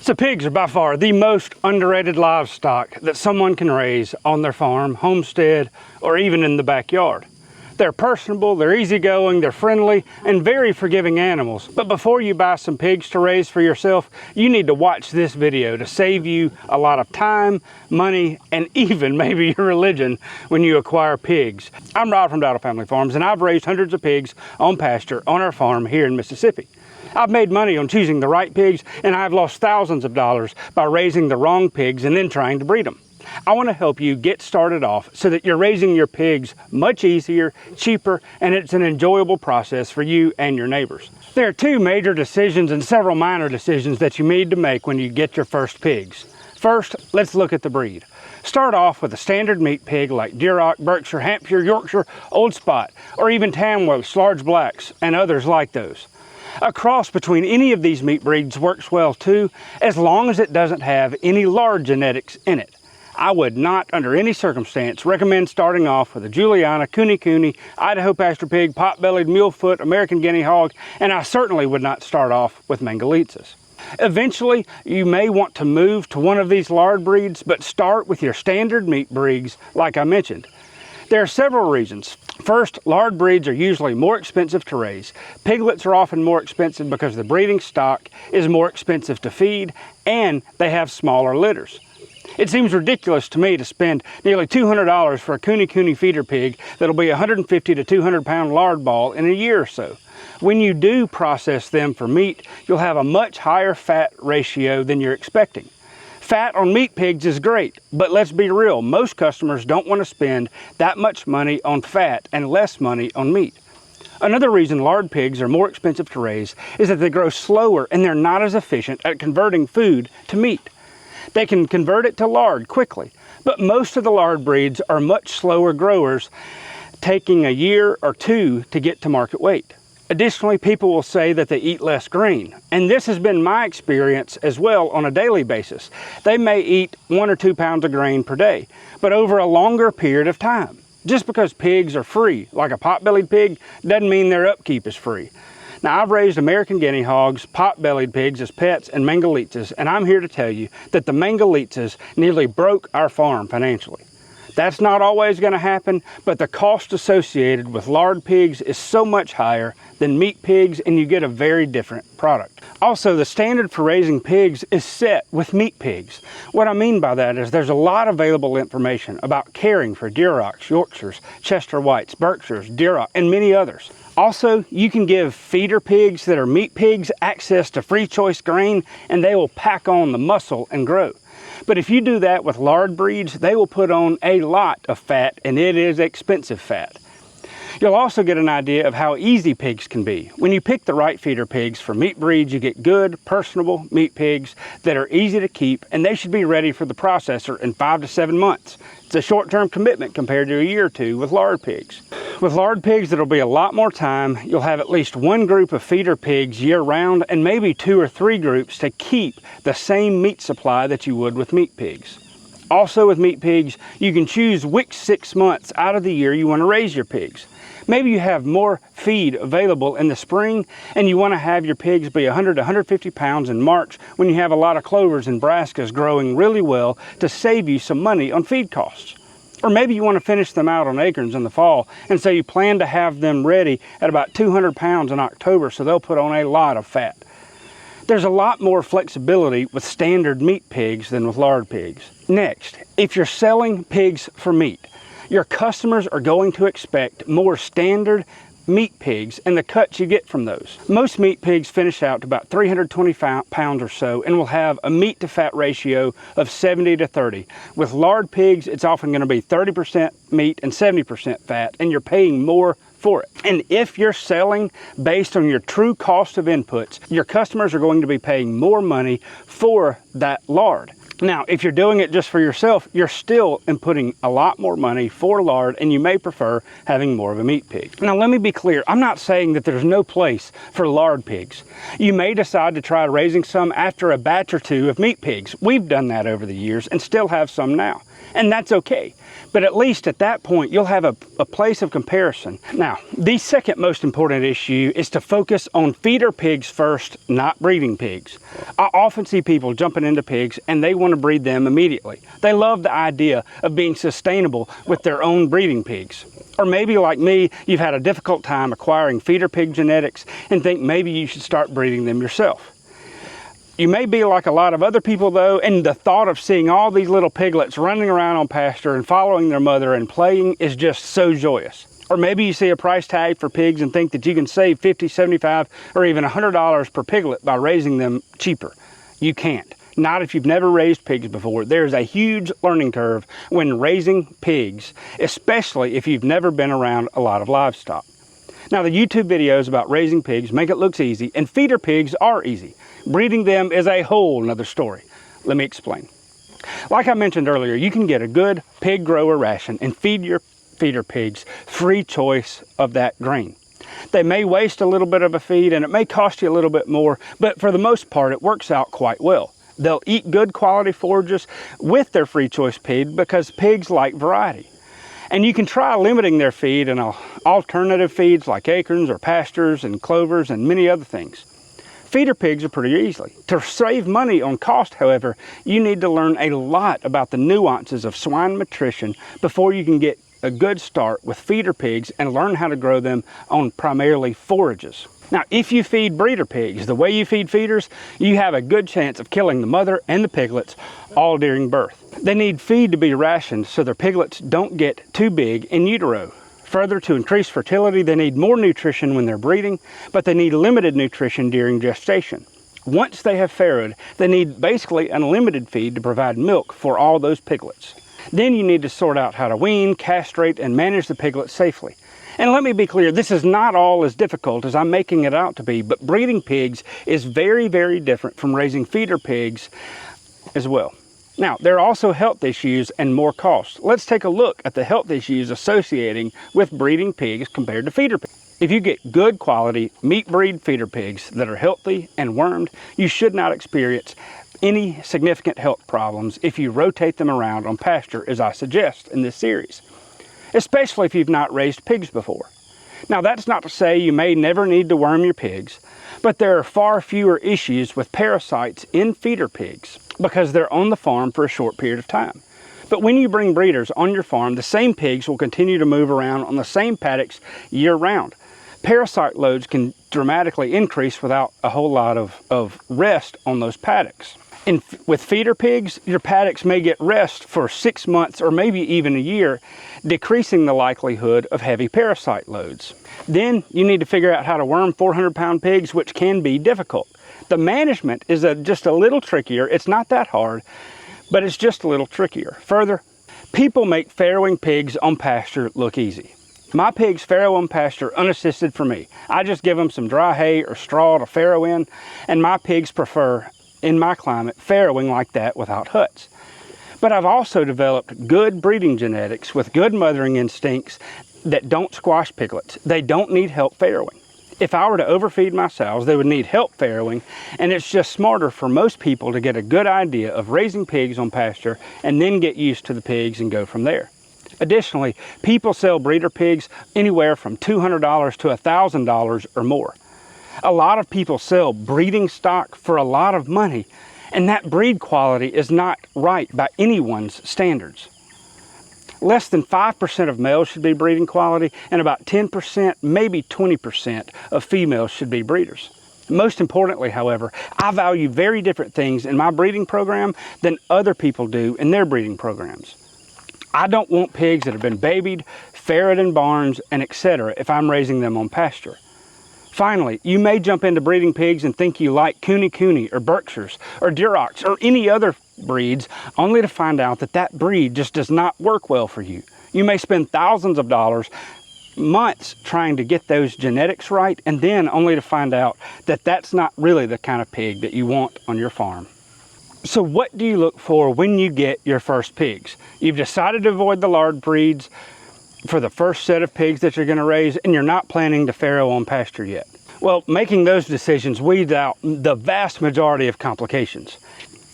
So pigs are by far the most underrated livestock that someone can raise on their farm, homestead, or even in the backyard. They're personable, they're easygoing, they're friendly, and very forgiving animals. But before you buy some pigs to raise for yourself, you need to watch this video to save you a lot of time, money, and even maybe your religion when you acquire pigs. I'm Rod from Dowdle Family Farms, and I've raised hundreds of pigs on pasture on our farm here in Mississippi. I've made money on choosing the right pigs, and I've lost thousands of dollars by raising the wrong pigs and then trying to breed them. I want to help you get started off so that you're raising your pigs much easier, cheaper, and it's an enjoyable process for you and your neighbors. There are two major decisions and several minor decisions that you need to make when you get your first pigs. First, let's look at the breed. Start off with a standard meat pig like Duroc, Berkshire, Hampshire, Yorkshire, Old Spot, or even Tamworths, large blacks, and others like those. A cross between any of these meat breeds works well too, as long as it doesn't have any lard genetics in it. I would not, under any circumstance, recommend starting off with a Juliana, Cooney, Idaho pasture pig, pot-bellied, mulefoot, American guinea hog, and I certainly would not start off with Mangalitzas. Eventually, you may want to move to one of these lard breeds, but start with your standard meat breeds like I mentioned. There are several reasons. First, lard breeds are usually more expensive to raise. Piglets are often more expensive because the breeding stock is more expensive to feed, and they have smaller litters. It seems ridiculous to me to spend nearly $200 for a Cooney feeder pig that'll be a 150 to 200 pound lard ball in a year or so. When you do process them for meat, you'll have a much higher fat ratio than you're expecting. Fat on meat pigs is great, but let's be real, most customers don't want to spend that much money on fat and less money on meat. Another reason lard pigs are more expensive to raise is that they grow slower and they're not as efficient at converting food to meat. They can convert it to lard quickly, but most of the lard breeds are much slower growers, taking a year or two to get to market weight. Additionally, people will say that they eat less grain, and this has been my experience as well on a daily basis. They may eat 1 or 2 pounds of grain per day, but over a longer period of time. Just because pigs are free, like a pot-bellied pig, doesn't mean their upkeep is free. Now, I've raised American guinea hogs, pot-bellied pigs as pets, and Mangalitzas, and I'm here to tell you that the Mangalitzas nearly broke our farm financially. That's not always going to happen, but the cost associated with lard pigs is so much higher than meat pigs, and you get a very different product. Also, the standard for raising pigs is set with meat pigs. What I mean by that is there's a lot of available information about caring for Durocs, Yorkshires, Chester Whites, Berkshires, Duroc, and many others. Also, you can give feeder pigs that are meat pigs access to free choice grain, and they will pack on the muscle and grow. But if you do that with lard breeds, they will put on a lot of fat, and it is expensive fat. You'll also get an idea of how easy pigs can be. When you pick the right feeder pigs for meat breeds, you get good, personable meat pigs that are easy to keep, and they should be ready for the processor in 5 to 7 months. It's a short-term commitment compared to a year or two with lard pigs. With lard pigs, it'll be a lot more time. You'll have at least one group of feeder pigs year-round, and maybe 2 or 3 groups to keep the same meat supply that you would with meat pigs. Also with meat pigs, you can choose which 6 months out of the year you want to raise your pigs. Maybe you have more feed available in the spring and you want to have your pigs be 100 to 150 pounds in March when you have a lot of clovers and brassicas growing really well to save you some money on feed costs. Or maybe you want to finish them out on acorns in the fall, and so you plan to have them ready at about 200 pounds in October, so they'll put on a lot of fat. There's a lot more flexibility with standard meat pigs than with lard pigs. Next, if you're selling pigs for meat, your customers are going to expect more standard meat pigs and the cuts you get from those. Most meat pigs finish out to about 320 pounds or so and will have a meat to fat ratio of 70 to 30. With lard pigs, it's often going to be 30% meat and 70% fat, and you're paying more for it. And if you're selling based on your true cost of inputs, your customers are going to be paying more money for that lard. Now, if you're doing it just for yourself, you're still inputting a lot more money for lard, and you may prefer having more of a meat pig. Now, let me be clear. I'm not saying that there's no place for lard pigs. You may decide to try raising some after a batch or two of meat pigs. We've done that over the years and still have some now, and that's okay. But at least at that point, you'll have a place of comparison. Now, the second most important issue is to focus on feeder pigs first, not breeding pigs. I often see people jumping into pigs and they want to breed them immediately. They love the idea of being sustainable with their own breeding pigs. Or maybe like me, you've had a difficult time acquiring feeder pig genetics and think maybe you should start breeding them yourself. You may be like a lot of other people though, and the thought of seeing all these little piglets running around on pasture and following their mother and playing is just so joyous. Or maybe you see a price tag for pigs and think that you can save $50, $75, or even $100 per piglet by raising them cheaper. You can't. Not if you've never raised pigs before. There's a huge learning curve when raising pigs, especially if you've never been around a lot of livestock. Now, the YouTube videos about raising pigs make it look easy, and feeder pigs are easy. Breeding them is a whole nother story. Let me explain. Like I mentioned earlier, you can get a good pig grower ration and feed your feeder pigs free choice of that grain. They may waste a little bit of a feed and it may cost you a little bit more, but for the most part it works out quite well. They'll eat good quality forages with their free choice feed because pigs like variety. And you can try limiting their feed in alternative feeds like acorns or pastures and clovers and many other things. Feeder pigs are pretty easy. To save money on cost, however, you need to learn a lot about the nuances of swine nutrition before you can get a good start with feeder pigs and learn how to grow them on primarily forages. Now, if you feed breeder pigs the way you feed feeders, you have a good chance of killing the mother and the piglets all during birth. They need feed to be rationed so their piglets don't get too big in utero. Further, to increase fertility, they need more nutrition when they're breeding, but they need limited nutrition during gestation. Once they have farrowed, they need basically unlimited feed to provide milk for all those piglets. Then you need to sort out how to wean, castrate, and manage the piglets safely. And let me be clear, this is not all as difficult as I'm making it out to be, but breeding pigs is very, very different from raising feeder pigs as well. Now, there are also health issues and more costs. Let's take a look at the health issues associating with breeding pigs compared to feeder pigs. If you get good quality meat breed feeder pigs that are healthy and wormed, you should not experience any significant health problems if you rotate them around on pasture, as I suggest in this series, especially if you've not raised pigs before. Now, that's not to say you may never need to worm your pigs, but there are far fewer issues with parasites in feeder pigs because they're on the farm for a short period of time. But when you bring breeders on your farm, the same pigs will continue to move around on the same paddocks year-round. Parasite loads can dramatically increase without a whole lot of rest on those paddocks. With feeder pigs, your paddocks may get rest for 6 months or maybe even a year, decreasing the likelihood of heavy parasite loads. Then you need to figure out how to worm 400-pound pigs, which can be difficult. The management is just a little trickier. It's not that hard, but it's just a little trickier. Further, people make farrowing pigs on pasture look easy. My pigs farrow on pasture unassisted for me. I just give them some dry hay or straw to farrow in, and my pigs prefer, in my climate, farrowing like that without huts. But I've also developed good breeding genetics with good mothering instincts that don't squash piglets. They don't need help farrowing. If I were to overfeed my sows, they would need help farrowing, and it's just smarter for most people to get a good idea of raising pigs on pasture and then get used to the pigs and go from there. Additionally, people sell breeder pigs anywhere from $200 to $1,000 or more. A lot of people sell breeding stock for a lot of money, and that breed quality is not right by anyone's standards. Less than 5% of males should be breeding quality, and about 10%, maybe 20% of females should be breeders. Most importantly, however, I value very different things in my breeding program than other people do in their breeding programs. I don't want pigs that have been babied, farrowed in barns, and etc. if I'm raising them on pasture. Finally, you may jump into breeding pigs and think you like Cooney or Berkshires or Durocs or any other breeds, only to find out that that breed just does not work well for you. You may spend thousands of dollars, months trying to get those genetics right, and then only to find out that that's not really the kind of pig that you want on your farm. So what do you look for when you get your first pigs? You've decided to avoid the lard breeds for the first set of pigs that you're going to raise, and you're not planning to farrow on pasture yet. Well, making those decisions weeds out the vast majority of complications.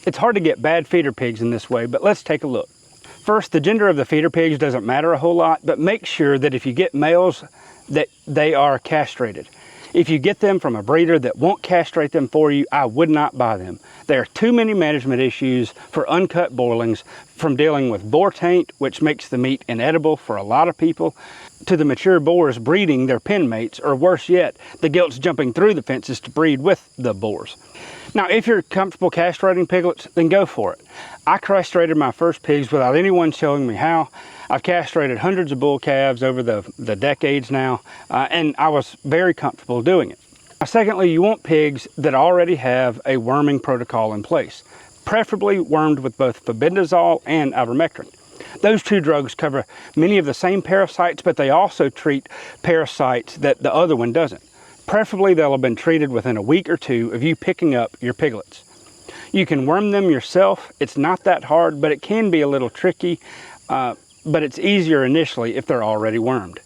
It's hard to get bad feeder pigs in this way, but let's take a look. First, the gender of the feeder pigs doesn't matter a whole lot, but make sure that if you get males, that they are castrated. If you get them from a breeder that won't castrate them for you, I would not buy them. There are too many management issues for uncut boilings, from dealing with boar taint, which makes the meat inedible for a lot of people, to the mature boars breeding their pen mates, or worse yet, the gilts jumping through the fences to breed with the boars. Now, if you're comfortable castrating piglets, then go for it. I castrated my first pigs without anyone showing me how. I've castrated hundreds of bull calves over the decades now, and I was very comfortable doing it. Secondly, you want pigs that already have a worming protocol in place, preferably wormed with both febendazole and ivermectin. Those two drugs cover many of the same parasites, but they also treat parasites that the other one doesn't. Preferably, they'll have been treated within a week or two of you picking up your piglets. You can worm them yourself. It's not that hard, but it can be a little tricky, but it's easier initially if they're already wormed.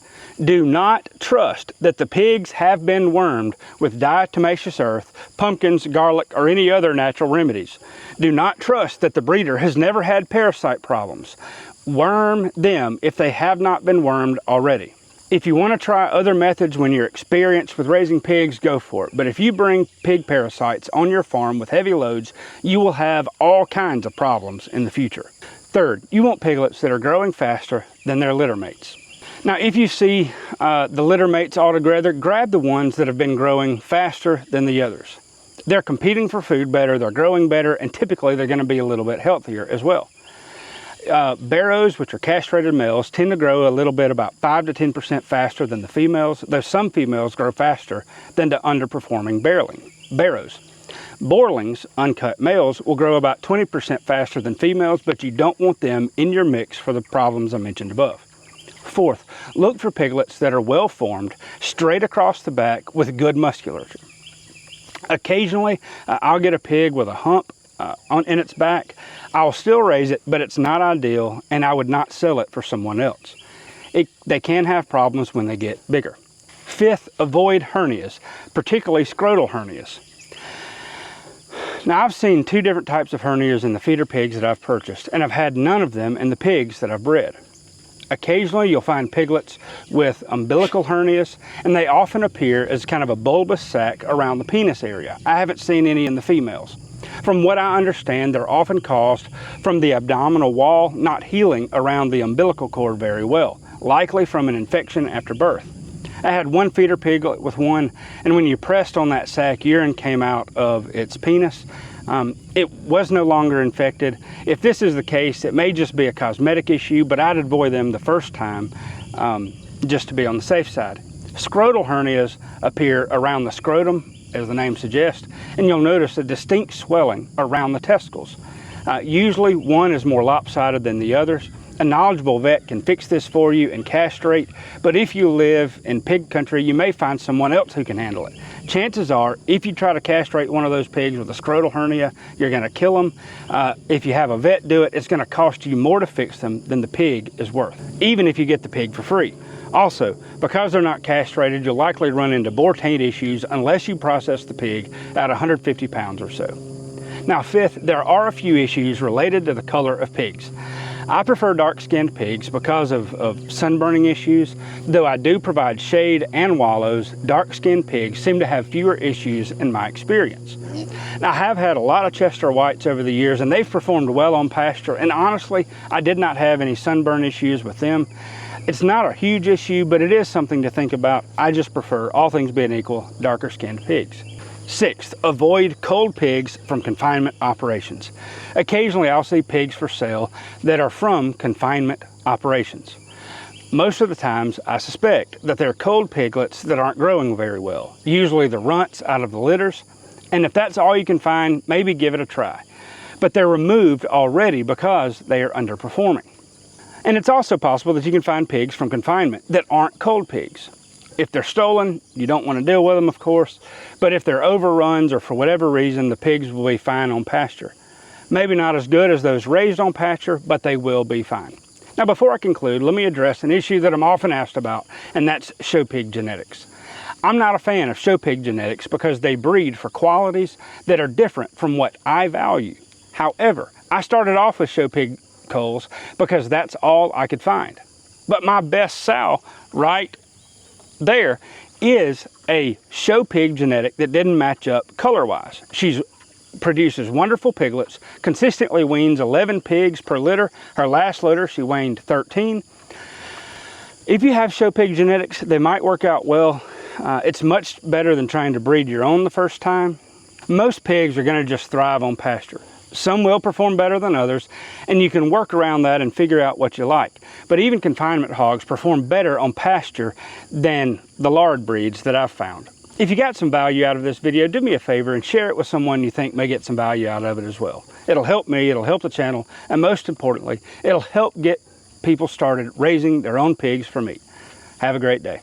Do not trust that the pigs have been wormed with diatomaceous earth, pumpkins, garlic, or any other natural remedies. Do not trust that the breeder has never had parasite problems. Worm them if they have not been wormed already. If you want to try other methods when you're experienced with raising pigs, go for it. But if you bring pig parasites on your farm with heavy loads, you will have all kinds of problems in the future. Third, you want piglets that are growing faster than their litter mates. Now, if you see the litter mates all together, grab the ones that have been growing faster than the others. They're competing for food better, they're growing better, and typically they're going to be a little bit healthier as well. Barrows, which are castrated males, tend to grow a little bit, about 5 to 10% faster than the females, though some females grow faster than the underperforming barrows. Boarlings, uncut males, will grow about 20% faster than females, but you don't want them in your mix for the problems I mentioned above. Fourth, look for piglets that are well formed, straight across the back with good musculature. Occasionally, I'll get a pig with a hump in its back. I'll still raise it, but it's not ideal, and I would not sell it for someone else. They can have problems when they get bigger. Fifth, avoid hernias, particularly scrotal hernias. Now, I've seen two different types of hernias in the feeder pigs that I've purchased, and I've had none of them in the pigs that I've bred. Occasionally, you'll find piglets with umbilical hernias, and they often appear as kind of a bulbous sac around the penis area. I haven't seen any in the females. From what I understand, they're often caused from the abdominal wall not healing around the umbilical cord very well, likely from an infection after birth. I had one feeder piglet with one, and when you pressed on that sac, urine came out of its penis. It was no longer infected. If this is the case, it may just be a cosmetic issue, but I'd avoid them the first time just to be on the safe side. Scrotal hernias appear around the scrotum, as the name suggests, and you'll notice a distinct swelling around the testicles. Usually one is more lopsided than the others. A knowledgeable vet can fix this for you and castrate, but if you live in pig country, you may find someone else who can handle it. Chances are, if you try to castrate one of those pigs with a scrotal hernia, you're going to kill them. If you have a vet do it, it's going to cost you more to fix them than the pig is worth, even if you get the pig for free. Also, because they're not castrated, you'll likely run into boar taint issues unless you process the pig at 150 pounds or so. Now, fifth, there are a few issues related to the color of pigs. I prefer dark-skinned pigs because of sunburning issues. Though I do provide shade and wallows, dark-skinned pigs seem to have fewer issues in my experience. Now, I have had a lot of Chester Whites over the years, and they've performed well on pasture, and honestly, I did not have any sunburn issues with them. It's not a huge issue, but it is something to think about. I just prefer, all things being equal, darker-skinned pigs. Sixth, avoid cold pigs from confinement operations. Occasionally, I'll see pigs for sale that are from confinement operations. Most of the times, I suspect that they're cold piglets that aren't growing very well, usually the runts out of the litters, and if that's all you can find, maybe give it a try. But they're removed already because they are underperforming. And it's also possible that you can find pigs from confinement that aren't cold pigs. If they're stolen, you don't want to deal with them, of course, but if they're overruns or for whatever reason, the pigs will be fine on pasture. Maybe not as good as those raised on pasture, but they will be fine. Now, before I conclude, let me address an issue that I'm often asked about, and that's show pig genetics. I'm not a fan of show pig genetics because they breed for qualities that are different from what I value. However, I started off with show pig culls because that's all I could find. But my best sow right there is a show pig genetic that didn't match up color-wise. She produces wonderful piglets, consistently weans 11 pigs per litter. Her last litter, she weaned 13. If you have show pig genetics, they might work out well. It's much better than trying to breed your own the first time. Most pigs are going to just thrive on pasture. Some will perform better than others, and you can work around that and figure out what you like. But even confinement hogs perform better on pasture than the lard breeds that I've found. If you got some value out of this video, do me a favor and share it with someone you think may get some value out of it as well. It'll help me, it'll help the channel, and most importantly, it'll help get people started raising their own pigs for meat. Have a great day.